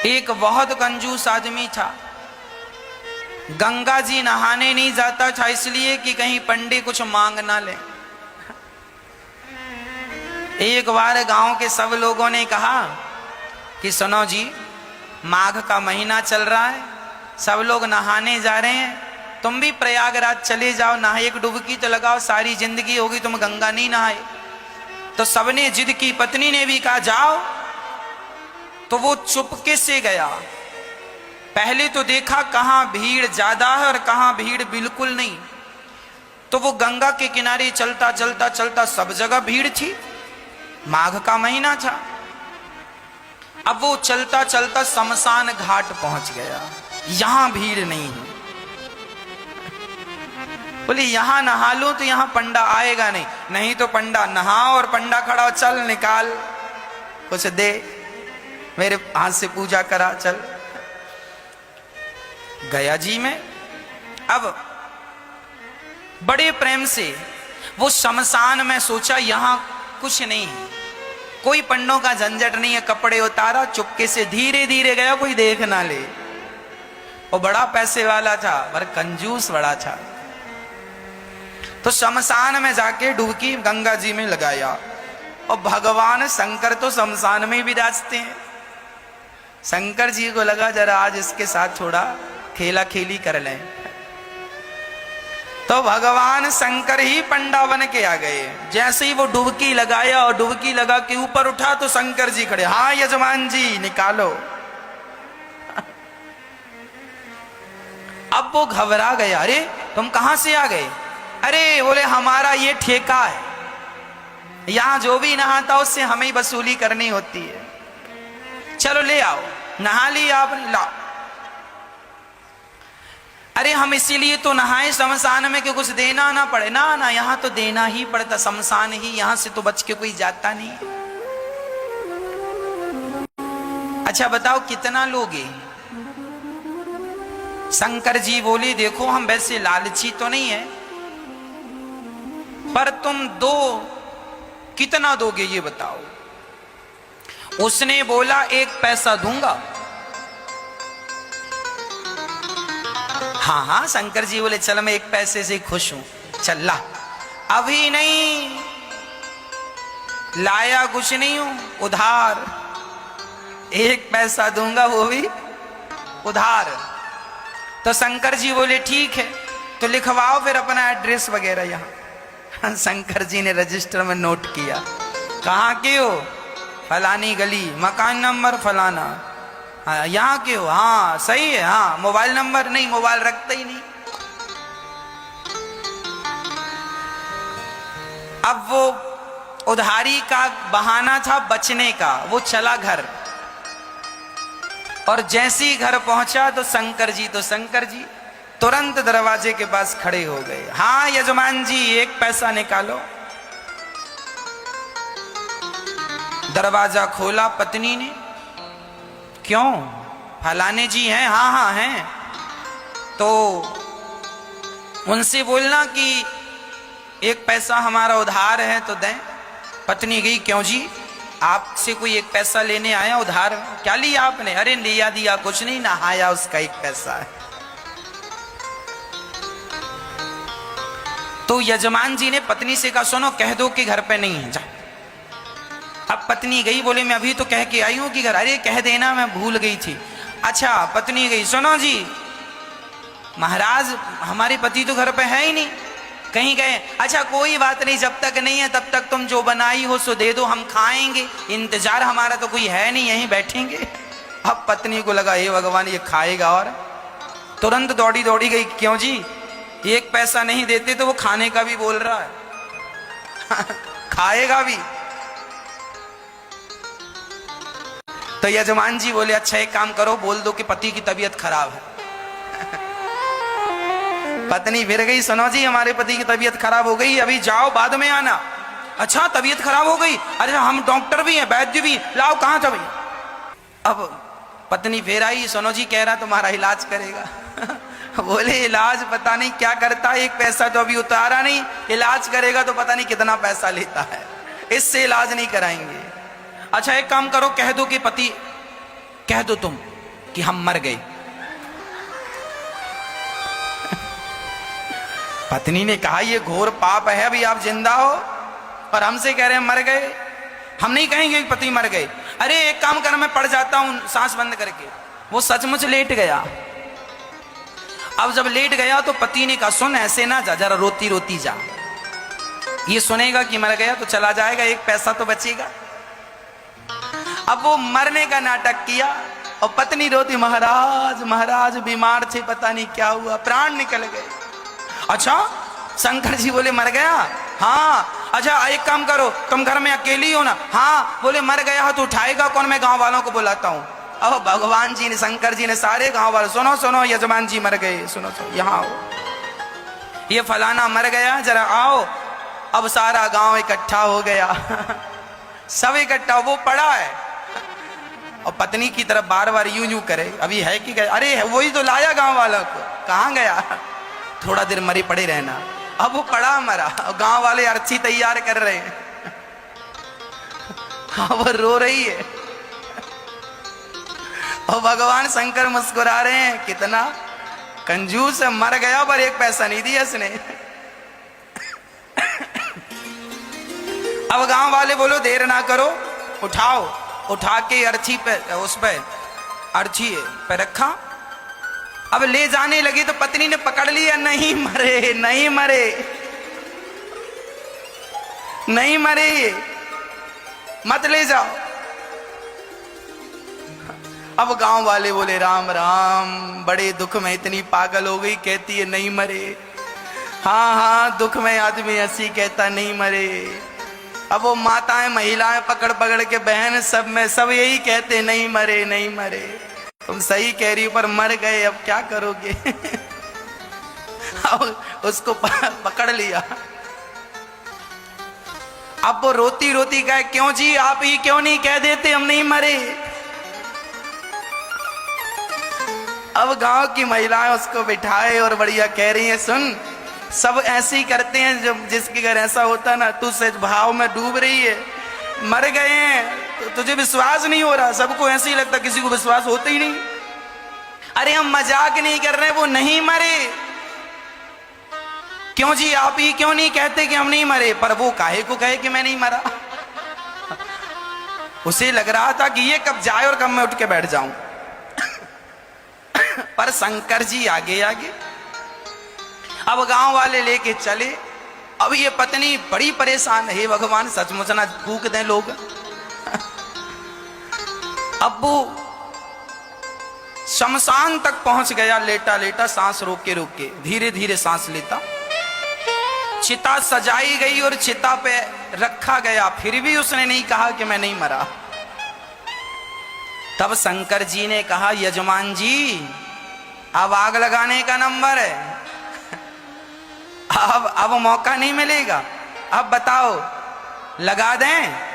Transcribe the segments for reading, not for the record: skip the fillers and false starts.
एक बहुत कंजूस आदमी था। गंगा जी नहाने नहीं जाता था इसलिए कि कहीं पंडित कुछ मांग ना ले। एक बार गांव के सब लोगों ने कहा कि सुनो जी, माघ का महीना चल रहा है, सब लोग नहाने जा रहे हैं, तुम भी प्रयागराज चले जाओ, नहा एक डुबकी तो लगाओ, सारी जिंदगी होगी तुम गंगा नहीं नहाए। तो सबने जिद की, पत्नी ने भी कहा जाओ। तो वो चुपके से गया। पहले तो देखा कहां भीड़ ज्यादा है और कहां भीड़ बिल्कुल नहीं। तो वो गंगा के किनारे चलता चलता चलता सब जगह भीड़ थी, माघ का महीना था। अब वो चलता चलता शमशान घाट पहुंच गया, यहां भीड़ नहीं है। बोले यहां नहा लो तो यहां पंडा आएगा नहीं, नहीं तो पंडा नहा और पंडा खड़ा, चल निकाल कुछ दे, मेरे हाथ से पूजा करा, चल। गया जी में। अब बड़े प्रेम से वो शमशान में सोचा यहां कुछ नहीं है, कोई पंडों का झंझट नहीं है, कपड़े उतारा, चुपके से धीरे धीरे गया, कोई देख ना ले। वो बड़ा पैसे वाला था पर कंजूस बड़ा था। तो शमशान में जाके डुबकी गंगा जी में लगाया और भगवान शंकर तो शमशान में ही विराजते हैं। शंकर जी को लगा जरा आज इसके साथ थोड़ा खेला खेली कर लें। तो भगवान शंकर ही पंडा बन के आ गए। जैसे ही वो डुबकी लगाया और डुबकी लगा के ऊपर उठा तो शंकर जी खड़े, हाँ यजमान जी निकालो। अब वो घबरा गया, अरे तुम कहां से आ गए? अरे बोले हमारा ये ठेका है, यहां जो भी नहाता उससे हमें ही वसूली करनी होती है, चलो ले आओ। नहा लिया आपने, लाओ। अरे हम इसीलिए तो नहाए शमशान में कि कुछ देना ना पड़े। ना ना, यहां तो देना ही पड़ता, शमशान ही, यहां से तो बच के कोई जाता नहीं। अच्छा बताओ कितना लोगे? शंकर जी बोले देखो हम वैसे लालची तो नहीं है, पर तुम दो, कितना दोगे ये बताओ? उसने बोला 1 पैसा दूंगा। हाँ हाँ, शंकर जी बोले चल मैं 1 पैसे से खुश हूं, चल ला। अभी नहीं लाया, कुछ नहीं हूं, उधार 1 पैसा दूंगा, वो भी उधार। तो शंकर जी बोले ठीक है, तो लिखवाओ फिर अपना एड्रेस वगैरह यहाँ। शंकर जी ने रजिस्टर में नोट किया, कहाँ के हो? फलानी गली, मकान नंबर फलाना। हाँ यहाँ के हो? हाँ सही है। हाँ मोबाइल नंबर? नहीं, मोबाइल रखते ही नहीं। अब वो उधारी का बहाना था बचने का, वो चला घर। और जैसे ही घर पहुंचा तो शंकर जी तुरंत दरवाजे के पास खड़े हो गए। हाँ यजमान जी 1 पैसा निकालो। दरवाजा खोला पत्नी ने, क्यों? फलाने जी हैं? हाँ हाँ हैं। तो उनसे बोलना कि 1 पैसा हमारा उधार है तो दें। पत्नी गई, क्यों जी आपसे कोई 1 पैसा लेने आया उधार? क्या लिया आपने? अरे लिया दिया कुछ नहीं, नहाया उसका 1 पैसा है। तो यजमान जी ने पत्नी से कहा सुनो कह दो कि घर पे नहीं है, जा। अब पत्नी गई, बोले मैं अभी तो कह के आई हूं कि घर। अरे कह देना मैं भूल गई थी। अच्छा पत्नी गई, सुनो जी महाराज हमारे पति तो घर पे है ही नहीं, कहीं गए। अच्छा कोई बात नहीं, जब तक नहीं है तब तक तुम जो बनाई हो सो दे दो, हम खाएंगे, इंतजार हमारा तो कोई है नहीं, यहीं बैठेंगे। अब पत्नी को लगा हे भगवान ये खाएगा, और तुरंत दौड़ी दौड़ी गई, क्यों जी 1 पैसा नहीं देते तो वो खाने का भी बोल रहा है खाएगा भी। तो यजमान जी बोले अच्छा एक काम करो, बोल दो कि पति की तबीयत खराब है पत्नी फिर गई, सुनो जी हमारे पति की तबीयत खराब हो गई, अभी जाओ बाद में आना। अच्छा तबीयत खराब हो गई? अरे हम डॉक्टर भी हैं, वैद्य भी, लाओ कहां था भाई? अब पत्नी फिर आई, सुनो जी कह रहा तुम्हारा इलाज करेगा बोले इलाज पता नहीं क्या करता है, 1 पैसा तो अभी उतारा नहीं, इलाज करेगा तो पता नहीं कितना पैसा लेता है, इससे इलाज नहीं कराएंगे। अच्छा एक काम करो, कह दो कि पति, कह दो तुम कि हम मर गए। पत्नी ने कहा ये घोर पाप है, अभी आप जिंदा हो और हमसे कह रहे हैं मर गए। हम नहीं कहेंगे कि पति मर गए। अरे एक काम कर, मैं पड़ जाता हूं सांस बंद करके। वो सचमुच लेट गया। अब जब लेट गया तो पति ने कहा सुन ऐसे ना जा, जरा रोती रोती जा। ये सुनेगा कि मर गया तो चला जाएगा, एक पैसा तो बचेगा। अब वो मरने का नाटक किया और पत्नी रोती, महाराज महाराज बीमार थे, पता नहीं क्या हुआ, प्राण निकल गए। अच्छा, शंकर जी बोले मर गया? हाँ। अच्छा एक काम करो, तुम घर में अकेली हो ना? हाँ। बोले मर गया तो उठाएगा कौन? मैं गांव वालों को बुलाता हूं। अब भगवान जी ने, शंकर जी ने सारे गांव वाले, सुनो सुनो यजमान जी मर गए, सुनो सुनो यहाँ आओ, ये फलाना मर गया, जरा आओ। अब सारा गांव इकट्ठा हो गया। सब इकट्ठा, वो पड़ा है और पत्नी की तरफ बार बार यूं यूं करे, अभी है कि गया? अरे वही तो लाया गांव वालों को। कहाँ गया? थोड़ा देर मरे पड़े रहना। अब वो पड़ा मरा और गांव वाले अर्थी तैयार कर रहे हैं। हाँ वो रो रही है और भगवान शंकर मुस्कुरा रहे हैं, कितना कंजूस है, मर गया पर एक पैसा नहीं दिया इसने। अब गांव वाले बोलो देर ना करो, उठाओ। उठा के अर्थी पे, उस पे अर्थी पे रखा। अब ले जाने लगी तो पत्नी ने पकड़ लिया, नहीं मरे नहीं मरे नहीं मरे, मत ले जाओ। अब गांव वाले बोले राम राम, बड़े दुख में इतनी पागल हो गई, कहती है नहीं मरे। हाँ हाँ, दुख में आदमी ऐसी कहता नहीं मरे। अब वो माताएं महिलाएं पकड़ पकड़ के, बहन सब में सब यही कहते नहीं मरे नहीं मरे। तुम सही कह रही हो पर मर गए, अब क्या करोगे? अब उसको पकड़ लिया। अब वो रोती रोती कहे क्यों जी, आप ही क्यों नहीं कह देते हम नहीं मरे? अब गांव की महिलाएं उसको बिठाए और बढ़िया कह रही हैं सुन, सब ऐसे ही करते हैं, जब जिसके घर ऐसा होता ना, तू सच भाव में डूब रही है, मर गए हैं तो तुझे विश्वास नहीं हो रहा, सबको ऐसे ही लगता, किसी को विश्वास होता ही नहीं। अरे हम मजाक नहीं कर रहे, वो नहीं मरे। क्यों जी, आप ही क्यों नहीं कहते कि हम नहीं मरे? पर वो काहे को कहे कि मैं नहीं मरा? उसे लग रहा था कि ये कब जाए और कब मैं उठ के बैठ जाऊं। पर शंकर जी आगे आगे। अब गांव वाले लेके चले। अब ये पत्नी बड़ी परेशान है, भगवान सचमुच ना फूक दें लोग। अब वो शमशान तक पहुंच गया, लेटा लेटा सांस रोक के धीरे धीरे सांस लेता। चिता सजाई गई और चिता पे रखा गया, फिर भी उसने नहीं कहा कि मैं नहीं मरा। तब शंकर जी ने कहा यजमान जी अब आग लगाने का नंबर है, अब मौका नहीं मिलेगा, अब बताओ लगा दें?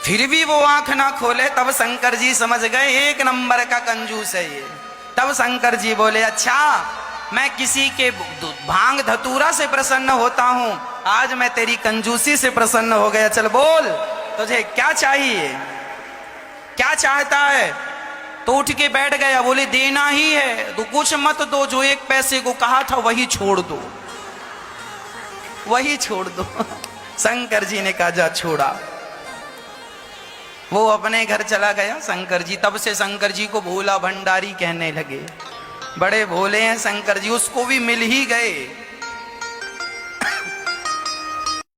फिर भी वो आंख ना खोले। तब शंकर जी समझ गए एक नंबर का कंजूस है ये। तब शंकर जी बोले अच्छा, मैं किसी के भांग धतूरा से प्रसन्न होता हूं, आज मैं तेरी कंजूसी से प्रसन्न हो गया। चल बोल तुझे क्या चाहिए, क्या चाहता है? तो उठ के बैठ गया। बोले देना ही है तो कुछ मत दो, जो एक पैसे को कहा था वही छोड़ दो, वही छोड़ दो। शंकर जी ने कहा जा छोड़ा। वो अपने घर चला गया शंकर जी। तब से शंकर जी को भोला भंडारी कहने लगे, बड़े भोले हैं शंकर जी। उसको भी मिल ही गए